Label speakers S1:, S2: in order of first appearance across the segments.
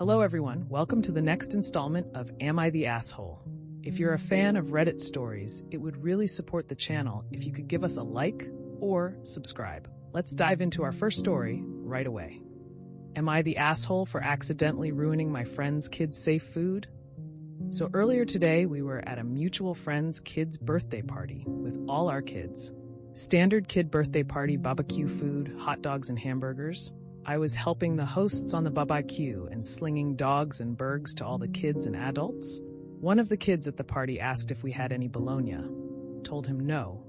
S1: Hello everyone, welcome to the next installment of Am I the Asshole? If you're a fan of Reddit stories, it would really support the channel if you could give us a like or subscribe. Let's dive into our first story right away. Am I the asshole for accidentally ruining my friend's kid's safe food? So earlier today, we were at a mutual friend's kid's birthday party with all our kids. Standard kid birthday party barbecue food, hot dogs and hamburgers. I was helping the hosts on the barbecue and slinging dogs and burgers to all the kids and adults. One of the kids at the party asked if we had any bologna. Told him no.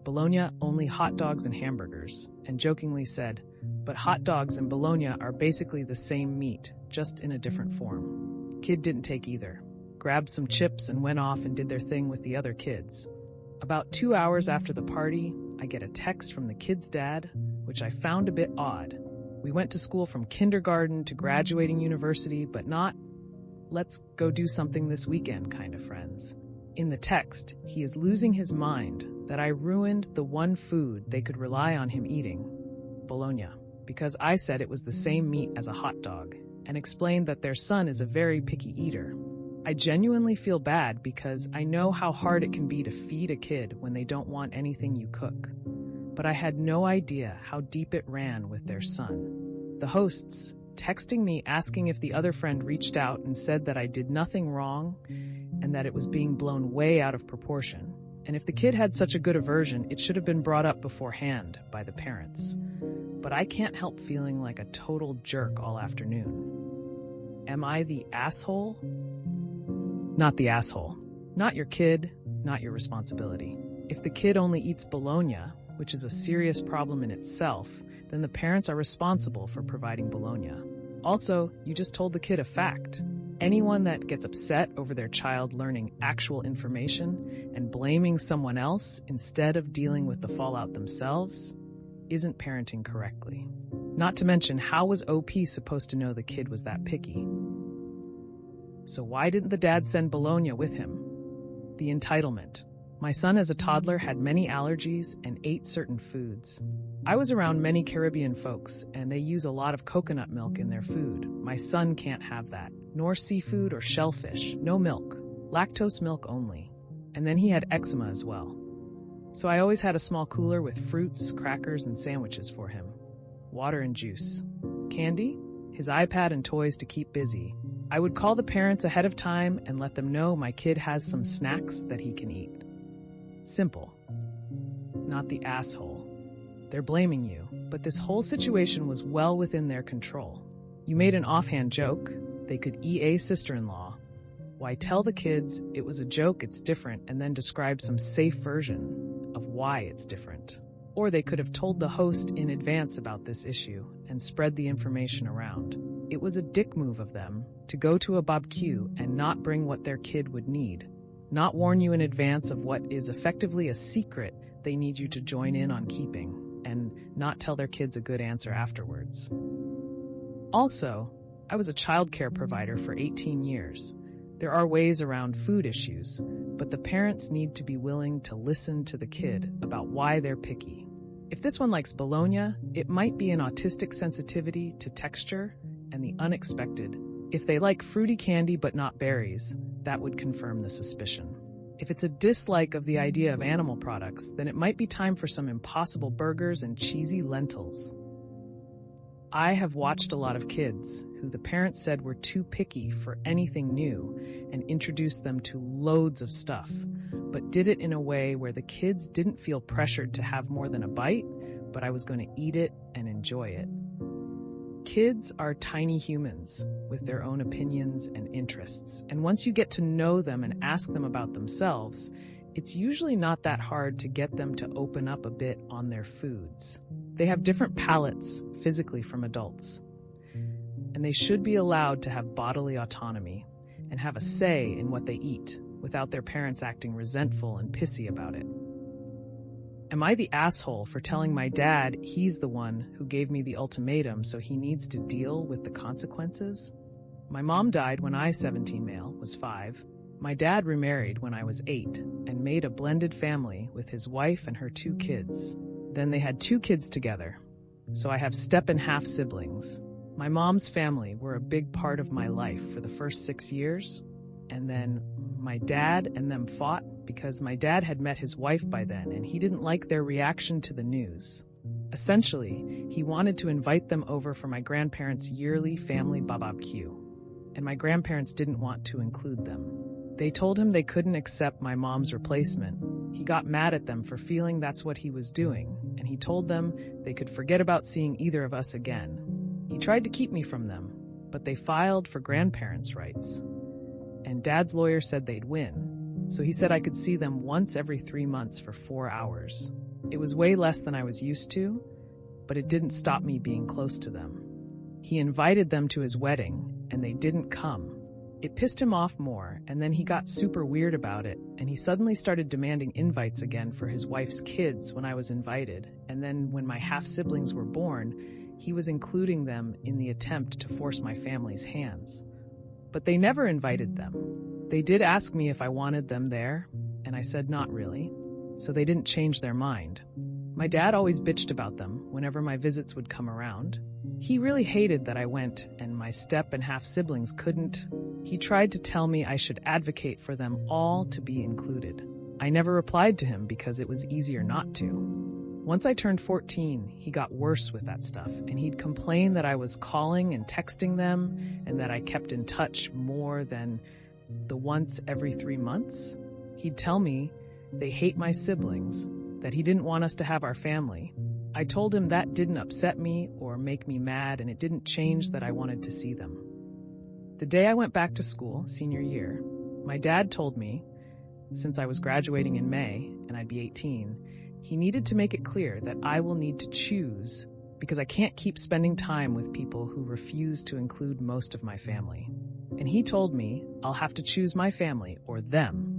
S1: Bologna, only hot dogs and hamburgers, and jokingly said, but hot dogs and bologna are basically the same meat, just in a different form. Kid didn't take either. Grabbed some chips and went off and did their thing with the other kids. About 2 hours after the party, I get a text from the kid's dad, which I found a bit odd. We went to school from kindergarten to graduating university, but not, let's go do something this weekend kind of friends. In the text, he is losing his mind that I ruined the one food they could rely on him eating, bologna, because I said it was the same meat as a hot dog, and explained that their son is a very picky eater. I genuinely feel bad because I know how hard it can be to feed a kid when they don't want anything you cook. But I had no idea how deep it ran with their son. The hosts, texting me asking if the other friend reached out and said that I did nothing wrong and that it was being blown way out of proportion. And if the kid had such a good aversion, it should have been brought up beforehand by the parents. But I can't help feeling like a total jerk all afternoon. Am I the asshole? Not the asshole. Not your kid, not your responsibility. If the kid only eats bologna, which is a serious problem in itself, then the parents are responsible for providing bologna. Also, you just told the kid a fact. Anyone that gets upset over their child learning actual information and blaming someone else instead of dealing with the fallout themselves isn't parenting correctly. Not to mention, how was OP supposed to know the kid was that picky? So why didn't the dad send bologna with him? The entitlement. My son as a toddler had many allergies and ate certain foods. I was around many Caribbean folks, and they use a lot of coconut milk in their food. My son can't have that, nor seafood or shellfish, no milk, lactose milk only. And then he had eczema as well. So I always had a small cooler with fruits, crackers, and sandwiches for him. Water and juice. Candy? His iPad and toys to keep busy. I would call the parents ahead of time and let them know my kid has some snacks that he can eat. Simple. Not the asshole. They're blaming you, but this whole situation was well within their control. You made an offhand joke. They could EA sister-in-law. Why tell the kids it was a joke, it's different, and then describe some safe version of why it's different? Or they could have told the host in advance about this issue and spread the information around. It was a dick move of them to go to a barbecue and not bring what their kid would need. Not warn you in advance of what is effectively a secret they need you to join in on keeping, and not tell their kids a good answer afterwards. Also, I was a childcare provider for 18 years. There are ways around food issues, but the parents need to be willing to listen to the kid about why they're picky. If this one likes bologna, it might be an autistic sensitivity to texture and the unexpected. If they like fruity candy but not berries, that would confirm the suspicion. If it's a dislike of the idea of animal products, then it might be time for some impossible burgers and cheesy lentils. I have watched a lot of kids who the parents said were too picky for anything new and introduced them to loads of stuff, but did it in a way where the kids didn't feel pressured to have more than a bite, but I was going to eat it and enjoy it. Kids are tiny humans with their own opinions and interests, and once you get to know them and ask them about themselves, it's usually not that hard to get them to open up a bit on their foods. They have different palates physically from adults, and they should be allowed to have bodily autonomy and have a say in what they eat without their parents acting resentful and pissy about it. Am I the asshole for telling my dad he's the one who gave me the ultimatum, so he needs to deal with the consequences? My mom died when I, 17 male, was 5. My dad remarried when I was 8 and made a blended family with his wife and her 2 kids. Then they had 2 kids together. So I have step and half siblings. My mom's family were a big part of my life for the first 6 years, and then my dad and them fought because my dad had met his wife by then and he didn't like their reaction to the news. Essentially, he wanted to invite them over for my grandparents' yearly family barbecue, and my grandparents didn't want to include them. They told him they couldn't accept my mom's replacement. He got mad at them for feeling that's what he was doing, and he told them they could forget about seeing either of us again. He tried to keep me from them, but they filed for grandparents' rights. And Dad's lawyer said they'd win, so he said I could see them once every 3 months for 4 hours. It was way less than I was used to, but it didn't stop me being close to them. He invited them to his wedding, and they didn't come. It pissed him off more, and then he got super weird about it, and he suddenly started demanding invites again for his wife's kids when I was invited, and then when my half-siblings were born, he was including them in the attempt to force my family's hands. But they never invited them. They did ask me if I wanted them there, and I said not really, so they didn't change their mind. My dad always bitched about them whenever my visits would come around. He really hated that I went and my step and half-siblings couldn't. He tried to tell me I should advocate for them all to be included. I never replied to him because it was easier not to. Once I turned 14, he got worse with that stuff, and he'd complain that I was calling and texting them and that I kept in touch more than the once every 3 months. He'd tell me they hate my siblings, that he didn't want us to have our family. I told him that didn't upset me or make me mad, and it didn't change that I wanted to see them. The day I went back to school, senior year, my dad told me, since I was graduating in May and I'd be 18, he needed to make it clear that I will need to choose because I can't keep spending time with people who refuse to include most of my family. And he told me I'll have to choose my family or them.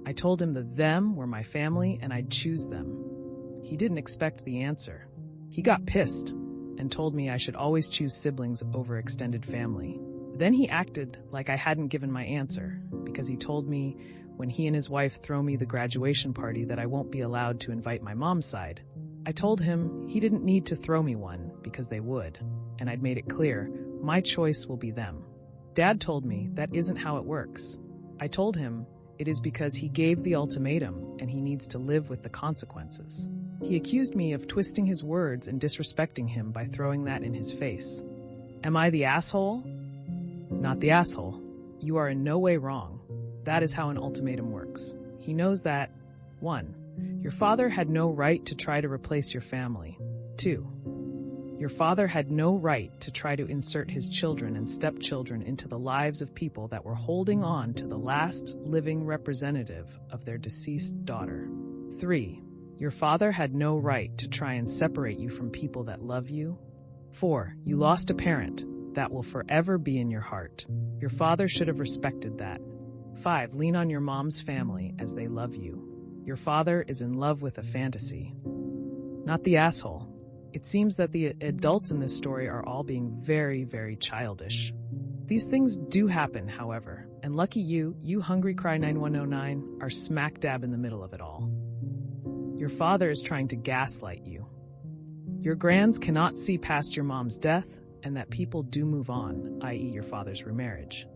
S1: I told him that them were my family and I'd choose them. He didn't expect the answer. He got pissed and told me I should always choose siblings over extended family. Then he acted like I hadn't given my answer because he told me when he and his wife throw me the graduation party that I won't be allowed to invite my mom's side. I told him he didn't need to throw me one because they would, and I'd made it clear my choice will be them. Dad told me that isn't how it works. I told him it is because he gave the ultimatum and he needs to live with the consequences. He accused me of twisting his words and disrespecting him by throwing that in his face. Am I the asshole? Not the asshole. You are in no way wrong. That is how an ultimatum works. He knows that 1. Your father had no right to try to replace your family. 2. Your father had no right to try to insert his children and stepchildren into the lives of people that were holding on to the last living representative of their deceased daughter. 3. Your father had no right to try and separate you from people that love you. 4. You lost a parent that will forever be in your heart. Your father should have respected that. 5. Lean on your mom's family as they love you. Your father is in love with a fantasy. Not the asshole. It seems that the adults in this story are all being very, very childish. These things do happen, however, and lucky you Hungry Cry 9109, are smack dab in the middle of it all. Your father is trying to gaslight you. Your grands cannot see past your mom's death, and that people do move on, i.e. your father's remarriage.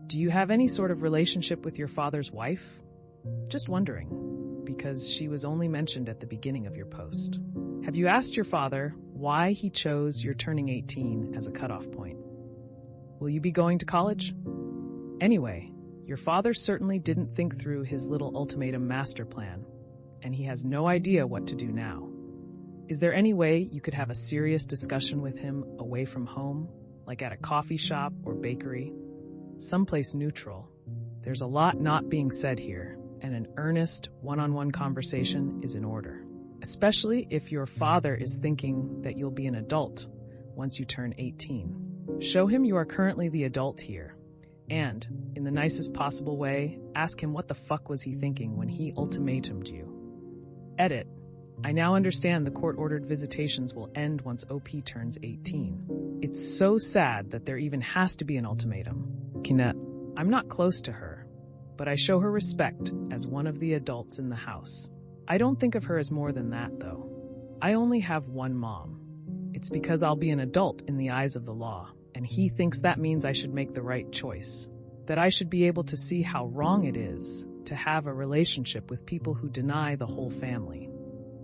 S1: Do you have any sort of relationship with your father's wife? Just wondering, because she was only mentioned at the beginning of your post. Have you asked your father why he chose your turning 18 as a cutoff point? Will you be going to college? Anyway, your father certainly didn't think through his little ultimatum master plan, and he has no idea what to do now. Is there any way you could have a serious discussion with him away from home, like at a coffee shop or bakery? Someplace neutral. There's a lot not being said here, and an earnest, one-on-one conversation is in order. Especially if your father is thinking that you'll be an adult once you turn 18. Show him you are currently the adult here, and, in the nicest possible way, ask him what the fuck was he thinking when he ultimatumed you. Edit. I now understand the court-ordered visitations will end once OP turns 18. It's so sad that there even has to be an ultimatum. Kinet, I'm not close to her, but I show her respect as one of the adults in the house. I don't think of her as more than that, though. I only have one mom. It's because I'll be an adult in the eyes of the law, and he thinks that means I should make the right choice. That I should be able to see how wrong it is to have a relationship with people who deny the whole family.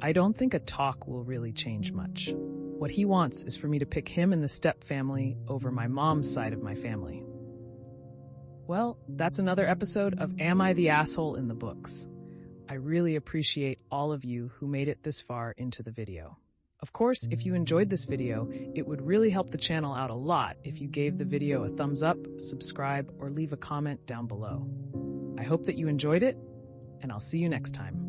S1: I don't think a talk will really change much. What he wants is for me to pick him and the step family over my mom's side of my family. Well, that's another episode of Am I the Asshole in the books. I really appreciate all of you who made it this far into the video. Of course, if you enjoyed this video, it would really help the channel out a lot if you gave the video a thumbs up, subscribe, or leave a comment down below. I hope that you enjoyed it, and I'll see you next time.